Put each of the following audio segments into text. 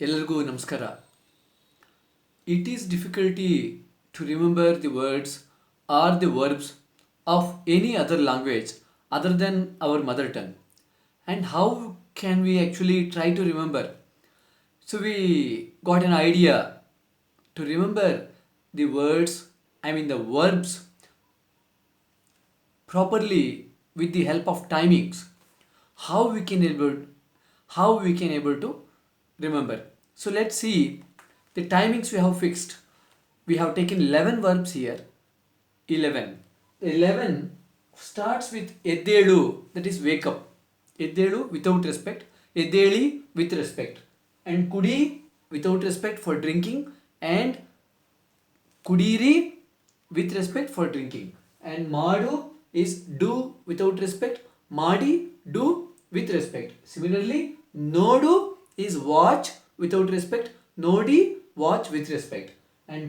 ಎಲ್ಲರಿಗೂ ನಮಸ್ಕಾರ. It is difficulty to remember the words or the verbs of any other language other than our mother tongue. And how can we actually try to remember? So we got an idea to remember the words, the verbs properly with the help of timings. How we can able to remember. So let's see the timings we have fixed. We have taken 11 verbs here. 11. 11 starts with ಎದ್ದೇಳು, that is wake up. ಎದ್ದೇಳು without respect, ಎದ್ದೇಳಿ with respect, and ಕುಡಿ without respect for drinking, and ಕುಡೀರಿ with respect for drinking, and ಮಾಡು is do without respect, ಮಾಡಿ do with respect. Similarly, ನೋಡು is watch without respect, ನೋಡಿ watch with respect, and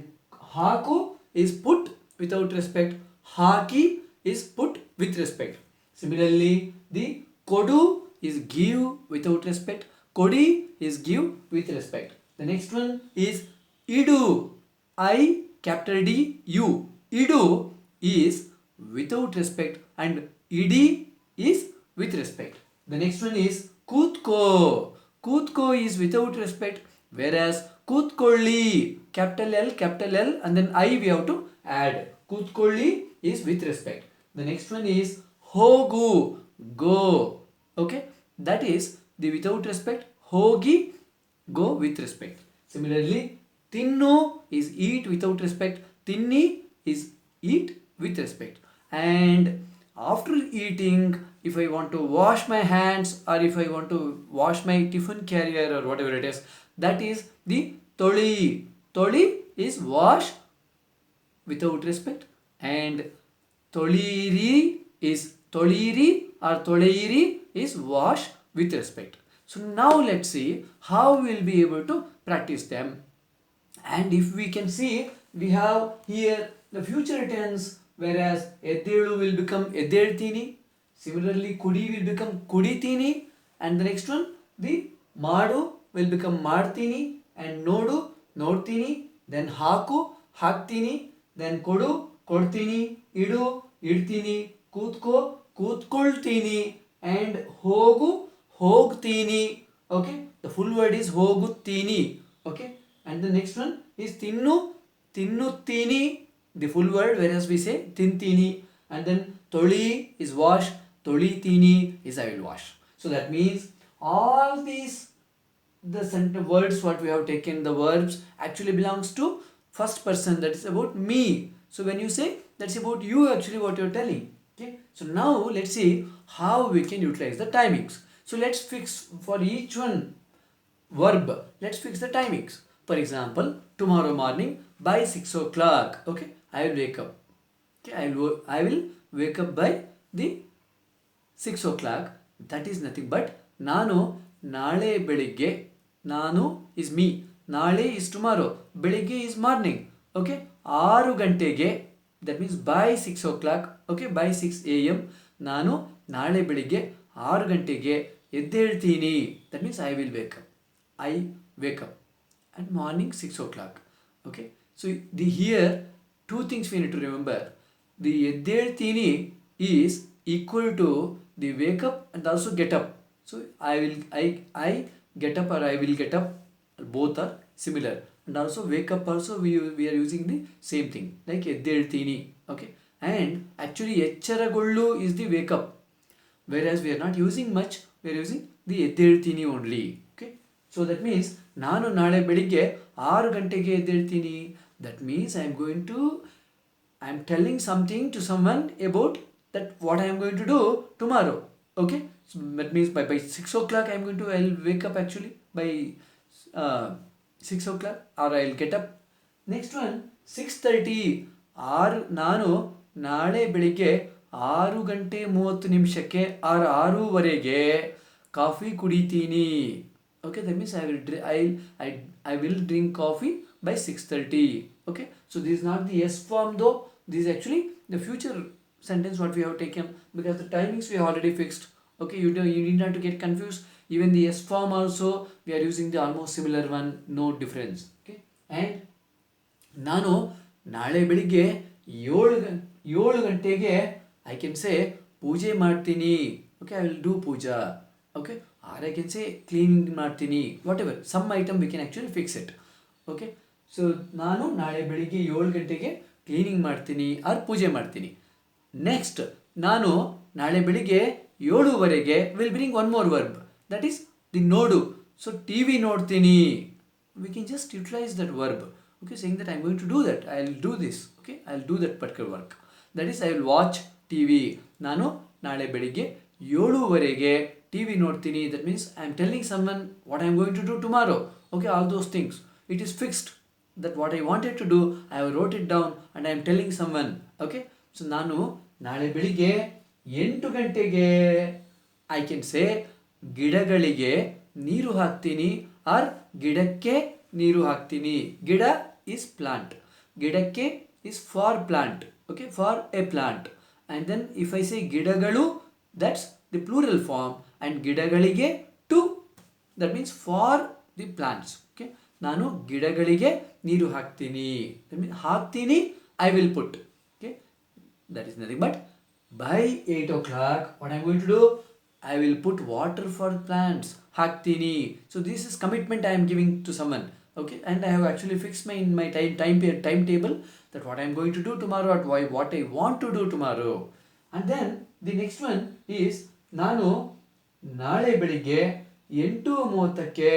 ಹಾಕು is put without respect, hockey is put with respect. Similarly, the ಕೊಡು is give without respect, ಕೊಡಿ is give with respect. The next one is ಇಡು, I capital D U. ಇಡು is without respect and ED is with respect. The next one is ಕೂತ್ಕೋ. ಕೂತ್ಕೋ is without respect, whereas ಕೂತ್ಕೊಳ್ಳಿ, capital L and then I we have to add. ಕೂತ್ಕೊಳ್ಳಿ is with respect. The next one is ಹೋಗು, go. Okay, that is the without respect. ಹೋಗಿ, go with respect. Similarly, ತಿನ್ನು is eat without respect, ತಿನ್ನಿ is eat with respect. And after eating, if I want to wash my hands or if I want to wash my tiffin carrier or whatever it is, that is the ತೊಳಿ. ತೊಳಿ is wash without respect, and ತೊಳೀರಿ is ತೊಳೀರಿ or ತೊಳೆಯಿರಿ is wash with respect. So now let's see how we'll be able to practice them. And if we can see, we have here the future tense, whereas ಎದ್ದೇಳು will become ಎದ್ದೇಳ್ತೀನಿ. Similarly, ಕುಡಿ will become ಕುಡಿತೀನಿ, and the next one, the ಮಾಡು will become ಮಾಡ್ತೀನಿ, and ನೋಡು ನೋಡ್ತೀನಿ, then ಹಾಕು ಹಾಕ್ತೀನಿ, then ಕೊಡು ಕೊಡ್ತೀನಿ, ಇಡು ಇಡ್ತೀನಿ, ಕೂತ್ಕೋ ಕೂತ್ಕೊಳ್ತೀನಿ, and ಹೋಗು ಹೋಗ್ತೀನಿ. Okay, the full word is ಹೋಗುತ್ತೀನಿ. Okay, and the next one is ತಿನ್ನು ತಿನ್ನುತ್ತೀನಿ, the full word, whereas we say ತಿಂತೀನಿ, and then ತೊಳಿ is wash, ತೊಳಿತೀನಿ is I will wash. So that means all these the words what we have taken, the verbs actually belongs to first person, that is about me. So when you say, that's about you actually what you're telling. Okay, so now let's see how we can utilize the timings. So let's fix for each one verb, let's fix the timings. For example, tomorrow morning by 6 o'clock, okay, I will wake up. Okay, I will wake up by the 6 o'clock. That is nothing but ನಾನು ನಾಳೆ ಬೆಳಿಗ್ಗೆ, ನಾನು is me, ನಾಳೆ is tomorrow, ಬೆಳಿಗ್ಗೆ is morning. Okay, 6 ಗಂಟೆಗೆ, that means by 6 o'clock. Okay, by 6 a.m. ನಾನು ನಾಳೆ ಬೆಳಿಗ್ಗೆ 6 ಗಂಟೆಗೆ ಎದ್ದೇಳ್ತೀನಿ. That means I will wake up. I wake up at morning 6 o'clock. Okay, so the here two things we need to remember. The ಎದ್ದೇಳ್ತೀನಿ is equal to the wake up and also get up. So I get up or I will get up, both are similar. And also wake up also we are using the same thing, like ಎದ್ದೇಳ್ತೀನಿ. Okay, and actually ಎಚ್ಚರಗೊಳ್ಳು is the wake up, whereas we are not using much, we are using the ಎದ್ದೇಳ್ತೀನಿ only. Okay, so that means ನಾನು ನಾಳೆ ಬೆಳಿಗ್ಗೆ 6 ಗಂಟೆಗೆ ಎದ್ದೇಳ್ತೀನಿ. That means I am telling something to someone about that what I am going to do tomorrow. Okay, so that means by 6 o'clock I'll wake up actually by 6 o'clock, or I'll get up. Next one, 6:30. ನಾನು ನಾಳೆ ಬೆಳಿಗ್ಗೆ 6:30 or 6:15 coffee ಕುಡಿತೀನಿ. Okay, that means I will drink coffee by 6:30. Okay, so this is not the yes form though, this is actually the future sentence what we have taken, because the timings we have already fixed. Okay, you need not to get confused. Even the S form also we are using the almost similar one, no difference. Okay, and ನಾನು ನಾಳೆ ಬೆಳಿಗ್ಗೆ 7 ಗಂಟೆಗೆ I can say ಪೂಜೆ ಮಾಡ್ತೀನಿ. Okay, I will do puja. Okay, or I can say cleaning ಮಾಡ್ತೀನಿ. Whatever some item we can actually fix it. Okay, so ನಾನು ನಾಳೆ ಬೆಳಿಗ್ಗೆ 7 ಗಂಟೆಗೆ ಕ್ಲೀನಿಂಗ್ ಮಾಡ್ತೀನಿ ಆರ್ ಪೂಜೆ ಮಾಡ್ತೀನಿ. ನೆಕ್ಸ್ಟ್ ನಾನು ನಾಳೆ ಬೆಳಿಗ್ಗೆ 7:15 will bring one more verb, that is the ನೋಡು. ಸೊ ಟಿ ವಿ ನೋಡ್ತೀನಿ, we can just utilize that verb. Okay, saying that I'm going to do that, I'll do this. Okay, I'll do that particular work. That is, I will watch TV. ನಾನು ನಾಳೆ ಬೆಳಿಗ್ಗೆ 7:15 TV ನೋಡ್ತೀನಿ. That means I'm telling someone what I'm going to do tomorrow. Okay, all those things. It is fixed that what I wanted to do, I have wrote it down and I'm telling someone. Okay, so ನಾನು ನಾಳೆ ಬೆಳಿಗ್ಗೆ 8 ಗಂಟೆಗೆ I can ಸೇ ಗಿಡಗಳಿಗೆ ನೀರು ಹಾಕ್ತೀನಿ R ಗಿಡಕ್ಕೆ ನೀರು ಹಾಕ್ತೀನಿ. ಗಿಡ is plant, ಗಿಡಕ್ಕೆ is for plant. Okay, for a plant. And then if I say ಗಿಡಗಳು, that's the plural form, and ಗಿಡಗಳಿಗೆ to, that means for the plants. Okay, ನಾನು ಗಿಡಗಳಿಗೆ ನೀರು ಹಾಕ್ತೀನಿ, that means ಹಾಕ್ತೀನಿ, I will put. Okay, that is nothing but by 8 o'clock what I'm going to do, I will put water for plants. ಹಾಕ್ತೀನಿ. So this is commitment I am giving to someone. Okay, and I have actually fixed my timetable that what I am going to do tomorrow, at what I want to do tomorrow. And then the next one is ನಾನು ನಾಳೆ ಬೆಳಿಗ್ಗೆ 8:30ಕ್ಕೆ.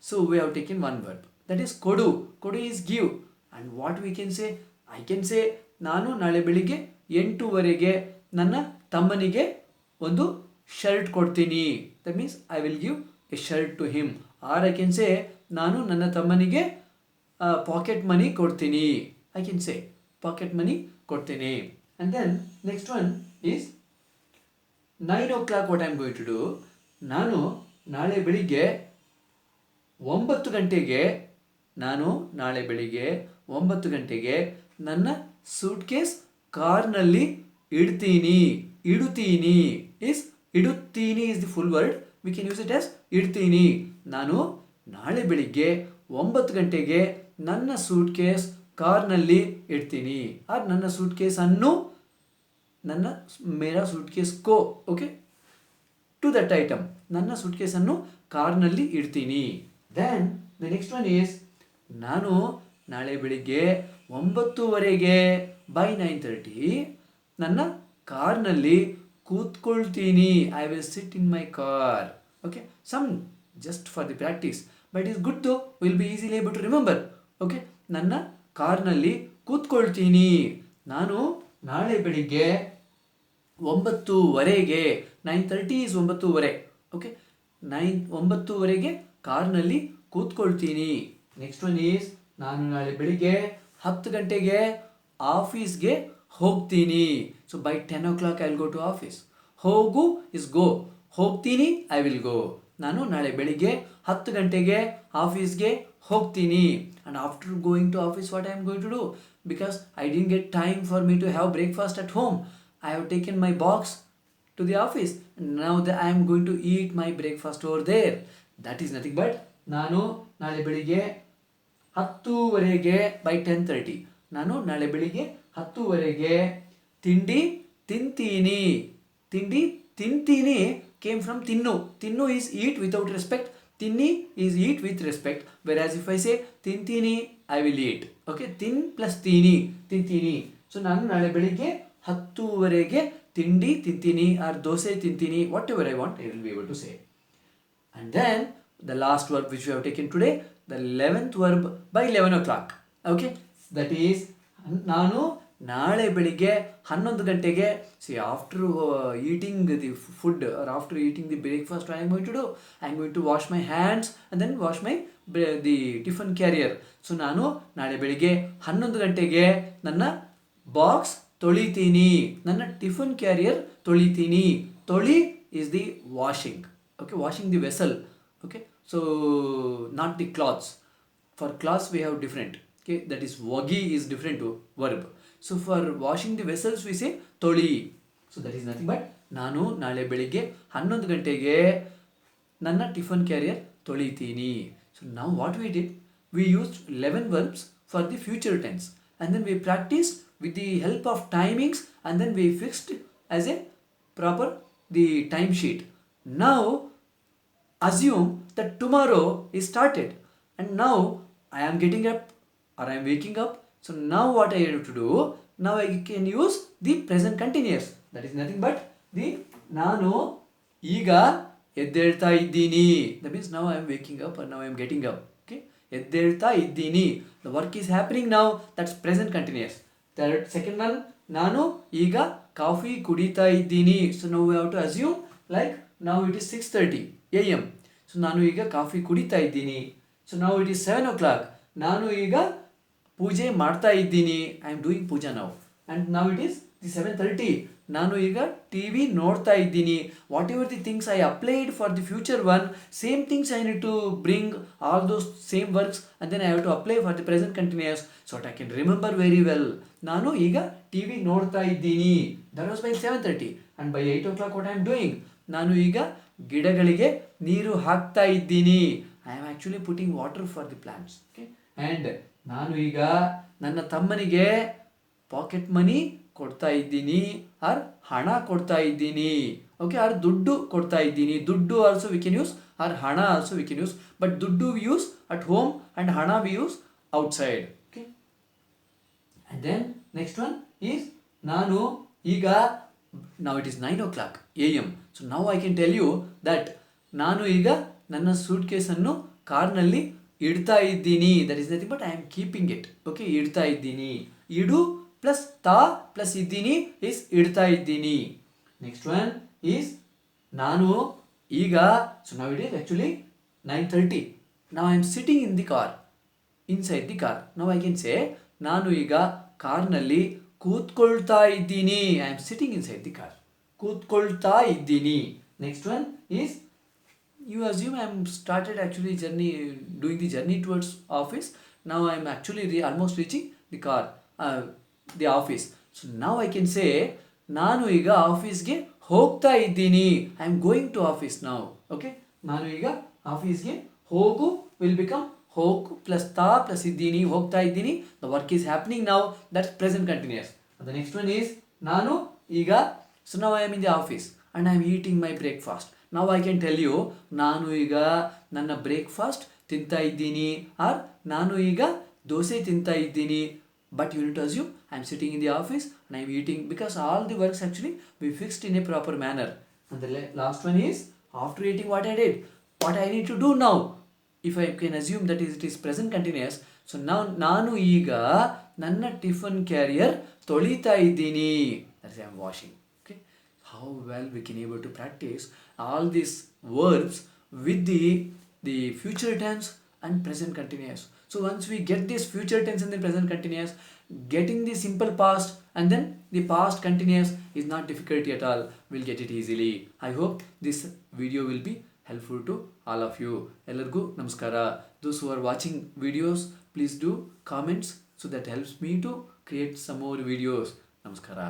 So we have taken one verb, that is ಕೊಡು. ಕೊಡು is give, and what we can say, I can say ನಾನು ನಾಳೆ ಬೆಳಿಗ್ಗೆ 8:15 ನನ್ನ ತಮ್ಮನಿಗೆ ಒಂದು ಶರ್ಟ್ ಕೊಡ್ತೀನಿ. That means I will give a shirt to him. Or I can say ನಾನು ನನ್ನ ತಮ್ಮನಿಗೆ ಪಾಕೆಟ್ ಮನಿ ಕೊಡ್ತೀನಿ. I can say pocket money ಕೊಡ್ತೀನಿ. And then next one is 9 o'clock what I am going to do. ನಾನು ನಾಳೆ ಬೆಳಿಗ್ಗೆ 9 ಗಂಟೆಗೆ ನಾನು ನಾಳೆ ಬೆಳಿಗ್ಗೆ 9 ಗಂಟೆಗೆ ನನ್ನ ಸೂಟ್ ಕೇಸ್ ಕಾರ್ನಲ್ಲಿ ಇಡ್ತೀನಿ. ಇಡುತ್ತೀನಿ ಇಸ್ ಇಡುತ್ತೀನಿ is the full word. We can use it as ಇಡ್ತೀನಿ. ನಾನು ನಾಳೆ ಬೆಳಿಗ್ಗೆ 9 ಗಂಟೆಗೆ ನನ್ನ ಸೂಟ್ ಕೇಸ್ ಕಾರ್ನಲ್ಲಿ ಇಡ್ತೀನಿ. ಆರ್ ನನ್ನ ಸೂಟ್ ಕೇಸನ್ನು, ನನ್ನ ಮೇರಾ ಸೂಟ್ ಕೇಸ್ ಕೋ, ಓಕೆ, ಟು ದಟ್ ಐಟಮ್, ನನ್ನ ಸೂಟ್ ಕೇಸನ್ನು ಕಾರ್ನಲ್ಲಿ ಇಡ್ತೀನಿ. Then the next one is ನಾನು ನಾಳೆ ಬೆಳಿಗ್ಗೆ 9:15 by 9:30 ನನ್ನ ಕಾರ್ನಲ್ಲಿ ಕೂತ್ಕೊಳ್ತೀನಿ. I will sit in my car. Okay, some just for the practice, but is good though, will be easily able to remember. Okay, ನನ್ನ ಕಾರ್ನಲ್ಲಿ ಕೂತ್ಕೊಳ್ತೀನಿ. ನಾನು ನಾಳೆ ಬೆಳಿಗ್ಗೆ 9:30, 9:30 is 9:30. ಓಕೆ, 9:30 ಕಾರ್ನಲ್ಲಿ ಕೂತ್ಕೊಳ್ತೀನಿ. ನೆಕ್ಸ್ಟ್ ಒನ್ ಈಸ್ ನಾನು ನಾಳೆ ಬೆಳಿಗ್ಗೆ 10 ಗಂಟೆಗೆ ಆಫೀಸ್ಗೆ ಹೋಗ್ತೀನಿ. So by 10 o'clock I will go to office. ಹೋಗು ಇಸ್ ಗೋ, ಹೋಗ್ತೀನಿ ಐ ವಿಲ್ ಗೋ. ನಾನು ನಾಳೆ ಬೆಳಿಗ್ಗೆ 10 ಗಂಟೆಗೆ ಆಫೀಸ್ಗೆ ಹೋಗ್ತೀನಿ. And after going to office what I am going to do, because I didn't get time for me to have breakfast at home. I have taken my box to the office. Now I am going to eat my breakfast over there. That is nothing but ನಾನು ನಾಳೆ ಬೆಳಿಗ್ಗೆ 10:15 by 10:30 ನಾನು ನಾಳೆ ಬೆಳಿಗ್ಗೆ 10:15 ತಿಂಡಿ ತಿಂತೀನಿ. ತಿಂಡಿ ತಿಂತೀನಿ came from ತಿನ್ನು. ತಿನ್ನು is eat without respect. ತಿನ್ನಿ is eat with respect. Whereas if I say ತಿಂತೀನಿ, I will eat. Okay, ತಿನ್ plus ತೀನಿ, ತಿಂತೀನಿ. ಸೊ ನಾನು ನಾಳೆ ಬೆಳಿಗ್ಗೆ 10:15 ತಿಂಡಿ ತಿಂತೀನಿ ಆರ್ ದೋಸೆ ತಿಂತೀನಿ, whatever I want, I will be able to say. And then the last verb which we have taken today, the 11th verb by 11 o'clock. Okay, that is ನಾನು ನಾಳೆ ಬೆಳಿಗ್ಗೆ 11 ಗಂಟೆಗೆ, see after eating the food or after eating the breakfast I am going to do, I am going to wash my hands and then wash my the tiffin carrier. So ನಾನು ನಾಳೆ ಬೆಳಿಗ್ಗೆ 11 ಗಂಟೆಗೆ ನನ್ನ box ತೊಳಿತೀನಿ, ನನ್ನ tiffin carrier ತೊಳಿತೀನಿ. ತೊಳಿ is the washing. Okay, washing the vessel. Okay, so not the cloths. For cloths we have different. Okay, that is wagi is different to verb. So for washing the vessels we say ತೊಳಿ. So that is nothing but ನಾನು ನಾಳೆ ಬೆಳಿಗ್ಗೆ 11 ಗಂಟೆಗೆ ನನ್ನ tiffin carrier ತೊಳಿತೀನಿ. So now what we did, we used 11 verbs for the future tense, and then we practiced with the help of timings, and then we fixed as a proper the time sheet. Now assume that tomorrow is started, and now I am getting up or I am waking up. So now what I have to do, now I can use the present continuous, that is nothing but the ನಾನು ಈಗ ಎದ್ದೇಳ್ತಾ ಇದ್ದೀನಿ. That means now I am waking up or now I am getting up. Okay, ಎದ್ದೇಳ್ತಾ ಇದ್ದೀನಿ, the work is happening now, that's present continuous. Third, second one, ನಾನು ಈಗ coffee ಕುಡಿತಾ ಇದ್ದೀನಿ. So now we have to assume like now it is 6:30 AM. So ನಾನು ಈಗ coffee ಕುಡಿತಾ ಇದ್ದೀನಿ. So now it is 7 o'clock. ನಾನು ಈಗ ಪೂಜೆ ಮಾಡ್ತಾ ಇದ್ದೀನಿ. I am doing puja now. And now it is the 7:30. ನಾನು ಈಗ TV ನೋಡ್ತಾ ಇದ್ದೀನಿ. Whatever the things I applied for the future one, same things I need to bring all those same works, and then I have to apply for the present continuous so that I can remember very well. ನಾನು ಈಗ TV ನೋಡ್ತಾ ಇದ್ದೀನಿ. That was by 7:30. And by 8 o'clock what I am doing? ನಾನು ಈಗ ಗಿಡಗಳಿಗೆ ನೀರು ಹಾಕ್ತಾ ಇದ್ದೀನಿ. I am actually putting water for the plants. Okay? And ನಾನು ಈಗ ನನ್ನ ತಮ್ಮನಿಗೆ ಪಾಕೆಟ್ ಮನಿ ಕೊಡ್ತಾ ಇದ್ದೀನಿ, ಆರ್ ಹಣ ಕೊಡ್ತಾ ಇದ್ದೀನಿ. ಓಕೆ, ಆರ್ ದುಡ್ಡು ಕೊಡ್ತಾ ಇದ್ದೀನಿ. ದುಡ್ಡು also we can use, or ಹಣ also we can use, but ದುಡ್ಡು we use at home and ಹಣ we use outside. Okay, and then next one is ನಾನು ಈಗ now it is 9 o'clock AM. So now I can tell you that ನಾನು ಈಗ ನನ್ನ ಸೂಟ್ ಕೇಸನ್ನು ಕಾರ್ನಲ್ಲಿ ಇಡ್ತಾ ಇದ್ದೀನಿ. That is nothing but I am keeping it. Okay, ಇಡ್ತಾ ಇದ್ದೀನಿ. ಇಡು ಪ್ಲಸ್ ತಾ ಪ್ಲಸ್ ಇದ್ದೀನಿ ಈಸ್ ಇಡ್ತಾ ಇದ್ದೀನಿ. ನೆಕ್ಸ್ಟ್ ಒನ್ ಈಸ್ ನಾನು ಈಗ, ಸೊ ನಾವು ಇಟ್ ಈಸ್ ಆ್ಯಕ್ಚುಲಿ 9:30. ನಾವು I am sitting in the car, inside the car. ನಾವು ಐ ಕ್ಯಾನ್ ಸೇ ನಾನು ಈಗ ಕಾರ್ನಲ್ಲಿ ಕೂತ್ಕೊಳ್ತಾ ಇದ್ದೀನಿ. I am sitting inside the car, ಕೂತ್ಕೊಳ್ತಾ ಇದ್ದೀನಿ. Next one is you assume I am started actually doing the journey towards office. Now I am actually almost reaching the car, the office. So now I can say ನಾನು ಈಗ ಆಫೀಸ್ಗೆ ಹೋಗ್ತಾ ಇದ್ದೀನಿ. I am going to office now. Okay, ನಾನು ಈಗ ಆಫೀಸ್ಗೆ ಹೋಗು will become ಹೋಗು ಪ್ಲಸ್ ತಾ ಪ್ಲಸ್ ಇದ್ದೀನಿ, ಹೋಗ್ತಾ ಇದ್ದೀನಿ. The work is happening now, that's present continuous. And the next one is ನಾನು ಈಗ, so now I am in the office and I am eating my breakfast. Now I can tell you ನಾನು ಈಗ ನನ್ನ breakfast ತಿಂತಾ ಇದ್ದೀನಿ, R ನಾನು ಈಗ ದೋಸೆ ತಿಂತಾ ಇದ್ದೀನಿ. But you need to assume I am sitting in the office and I am eating, because all the works actually we fixed in a proper manner. And the last one is after eating what I did, what I need to do now. If I can assume that it is present continuous, so now ನಾನು ಈಗ ನನ್ನ tiffin carrier ತೊಳಿತಾ ಇದ್ದೀನಿ. That is I am washing. Okay, how well we can able to practice all these verbs with the future tense and present continuous. So once we get this future tense and the present continuous, getting the simple past and then the past continuous is not difficult at all. We'll get it easily. I hope this video will be helpful to all of you. Ellargu namaskara. Those who are watching videos, please do comments, so that helps me to create some more videos. Namaskara.